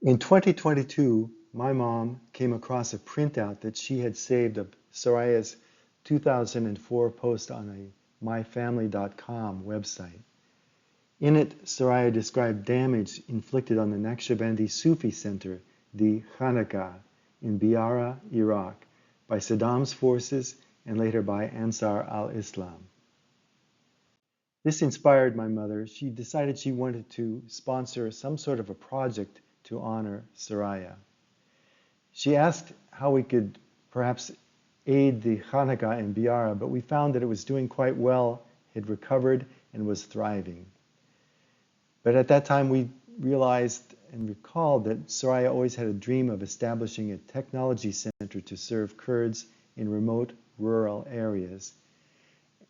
In 2022, my mom came across a printout that she had saved of Soraya's 2004 post on a myfamily.com website. In it, Soraya described damage inflicted on the Naqshbandi Sufi center, the Khanaqah, in Beara, Iraq, by Saddam's forces and later by Ansar al-Islam. This inspired my mother. She decided she wanted to sponsor some sort of a project to honor Soraya. She asked how we could perhaps aid the Khanaqah in Beara, but we found that it was doing quite well, had recovered, and was thriving. But at that time, we realized and recalled that Soraya always had a dream of establishing a technology center to serve Kurds in remote rural areas.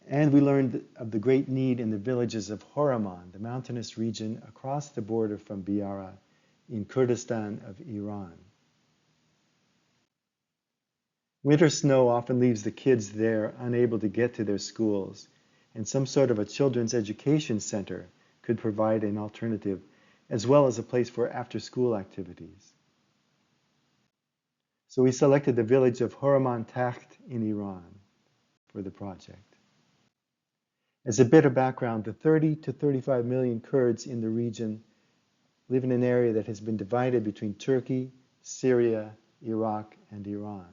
And we learned of the great need in the villages of Hawraman, the mountainous region across the border from Beara in Kurdistan of Iran. Winter snow often leaves the kids there unable to get to their schools, and some sort of a children's education center could provide an alternative, as well as a place for after-school activities. So we selected the village of Hawraman Takht in Iran for the project. As a bit of background, the 30 to 35 million Kurds in the region live in an area that has been divided between Turkey, Syria, Iraq, and Iran.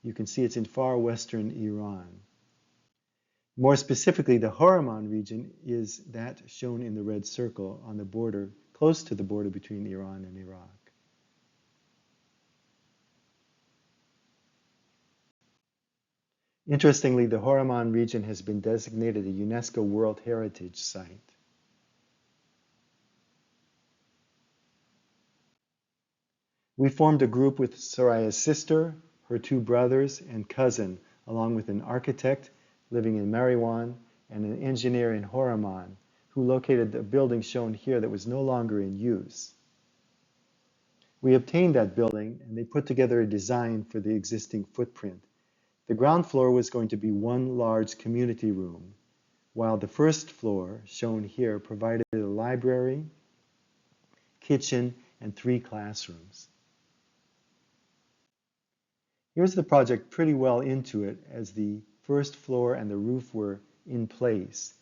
You can see it's in far western Iran. More specifically, the Hawraman region is that shown in the red circle on the border, close to the border between Iran and Iraq. Interestingly, the Hawraman region has been designated a UNESCO World Heritage Site. We formed a group with Soraya's sister, her two brothers, and cousin, along with an architect living in Mariwan and an engineer in Hawraman, who located the building shown here that was no longer in use. We obtained that building, and they put together a design for the existing footprint. The ground floor was going to be one large community room, while the first floor, shown here, provided a library, kitchen, and 3 classrooms. Here's the project pretty well into it, as the first floor and the roof were in place.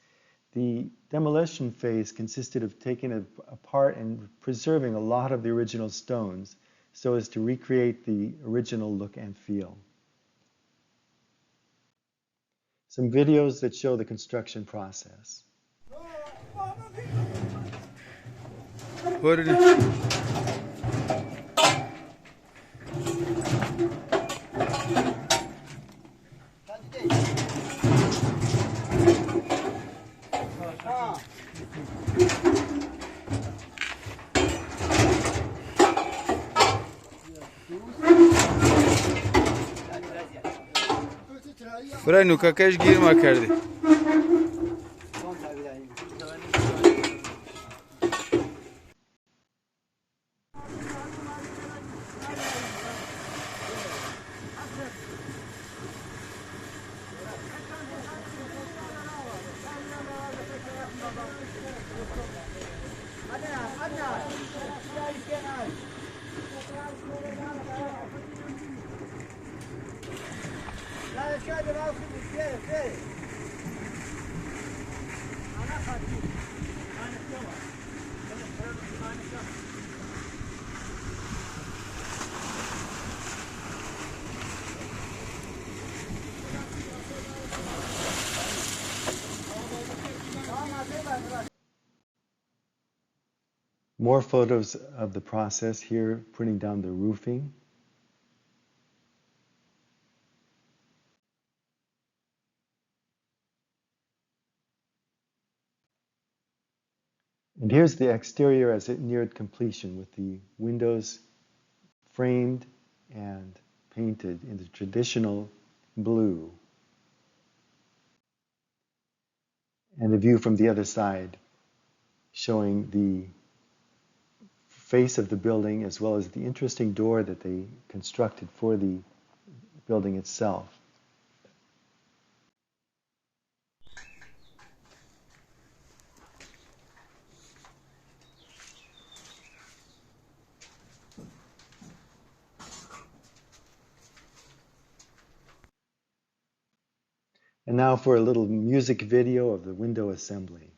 The demolition phase consisted of taking it apart and preserving a lot of the original stones so as to recreate the original look and feel. Some videos that show the construction process. برای نوکاکش گیر ما کردی. More photos of the process here, putting down the roofing. And here's the exterior as it neared completion, with the windows framed and painted in the traditional blue. And the view from the other side, showing the face of the building as well as the interesting door that they constructed for the building itself. And now for a little music video of the window assembly.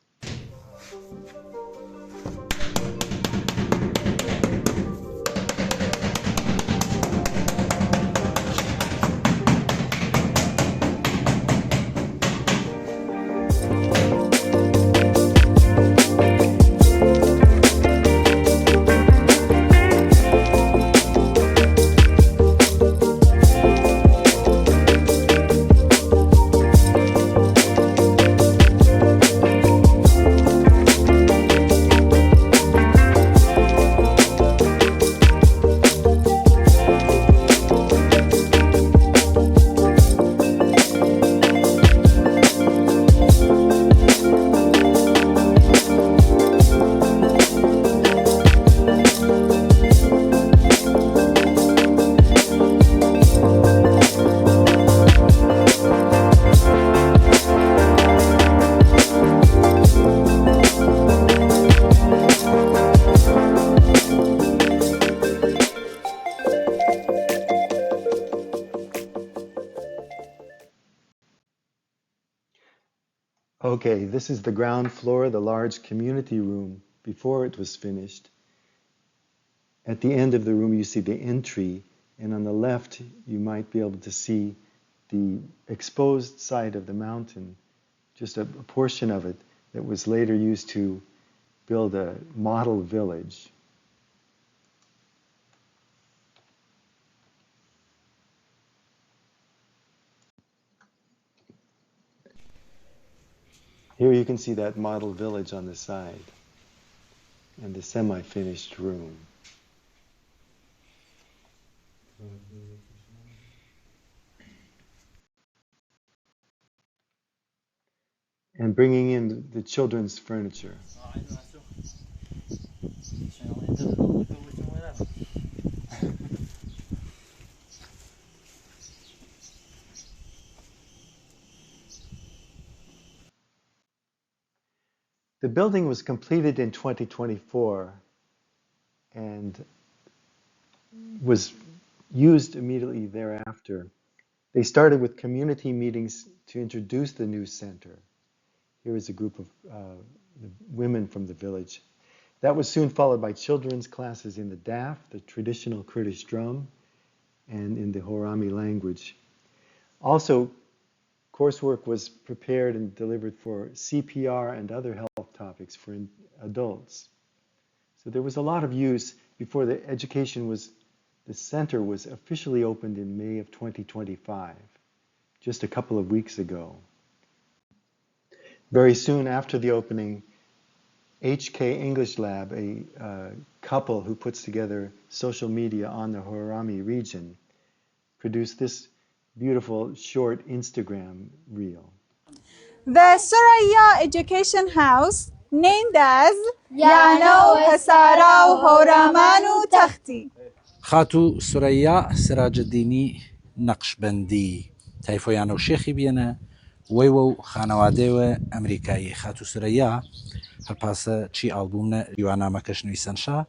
Okay, this is the ground floor, the large community room before it was finished. At the end of the room, you see the entry, and on the left, you might be able to see the exposed side of the mountain, just a portion of it that was later used to build a model village. Here you can see that model village on the side and the semi-finished room. And bringing in the children's furniture. The building was completed in 2024 and was used immediately thereafter. They started with community meetings to introduce the new center. Here is a group of the women from the village. That was soon followed by children's classes in the daf, the traditional Kurdish drum, and in the Hawrami language. Also, coursework was prepared and delivered for CPR and other health topics for adults. So there was a lot of use before the center was officially opened in May of 2025, just a couple of weeks ago. Very soon after the opening, HK English Lab, a couple who puts together social media on the Hawrami region, produced this beautiful short Instagram reel. The Soraya Education House, named as Yano Hasara Hawraman Takhti. خاتو سريا سراج الديني نقشبندي تایفۆیان و شێخی بێنە وەیوە و خانەوادەیەوە ئەمریکایی خاتو سرەیا هەرپاسە چی ئالبومە دیوانامەکەش نوویسەنشا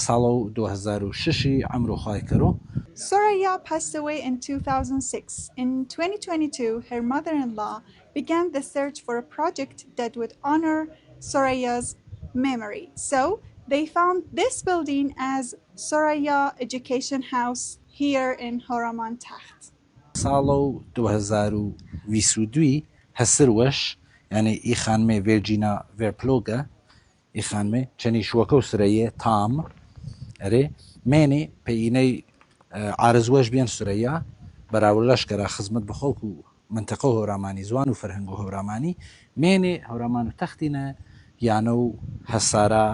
ساڵە و 2006 ئەمڕۆخوای کەرۆ. Soraya passed away in 2006. In 2022, her mother-in-law began the search for a project that would honor Soraya's memory. So they found this building as Soraya Education House here in Hawraman Takht. ساڵە و 2022 هەسروەش یعنی ئی خانمێ ڤێرجینا ڤێرپلۆگە ئی خانمێ چەنی شوەکە و سرەیە تام ئەرێ مێنێ پێینەی عارزوەش بێن سورەیە بەراورد لەشکەرە خزمەت بە خەڵک و منتەقە و هەورامانی زوان و فەرهەنگ و هەورامانی مێنێ هەورەمان و تەختینە یانە و هەسارە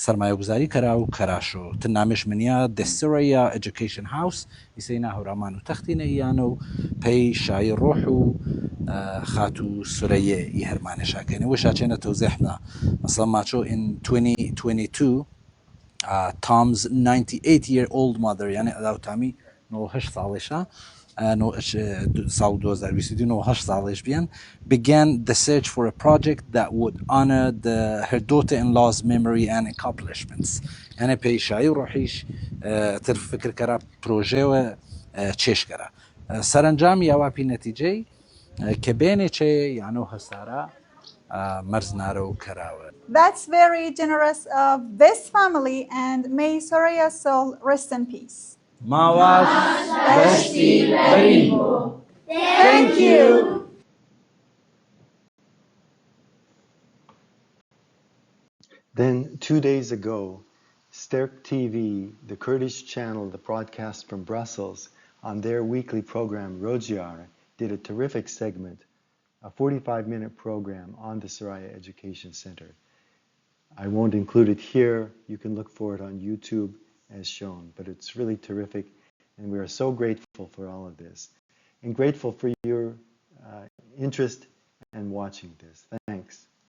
سەرمایەگوزاری کەرا و کەراشۆ تنامش منیا The Soraya Education House ئیسەینا هەورەمان و تەختینە یانە و پێی شای ڕۆح و خات و سورەیە ئی هەرمانەشاکەنە وە شاچێنە تەوزیحنا مەسڵەن ماچۆ in 2022 Tom's 98-year-old mother yani ئەداوتامی 98 ساڵێشە ساڵ 2022 ساڵێش بیان began the search for a project that would honor her daughter-in-law's memory and accomplishments yani پێیشایی و ڕۆحیش تر فکر کەرا پرۆژێوە چێشکەرە سەرنجام یاواپی نەتیجەی کە بێنێکێ یانۆ هەسارە مەرزنارە و کەراوە. That's very generous of this family, and may Soraya's soul rest in peace. ماوات بەشتی بەرین بوو. Thank you. Then 2 days ago, Sterk TV, the Kurdish channel that broadcasts from Brussels, on their weekly program Rojiar, did a terrific segment, a 45-minute program on the Soraya Education Center. I won't include it here. You can look for it on YouTube as shown, but it's really terrific, and we are so grateful for all of this, and grateful for your interest and watching this.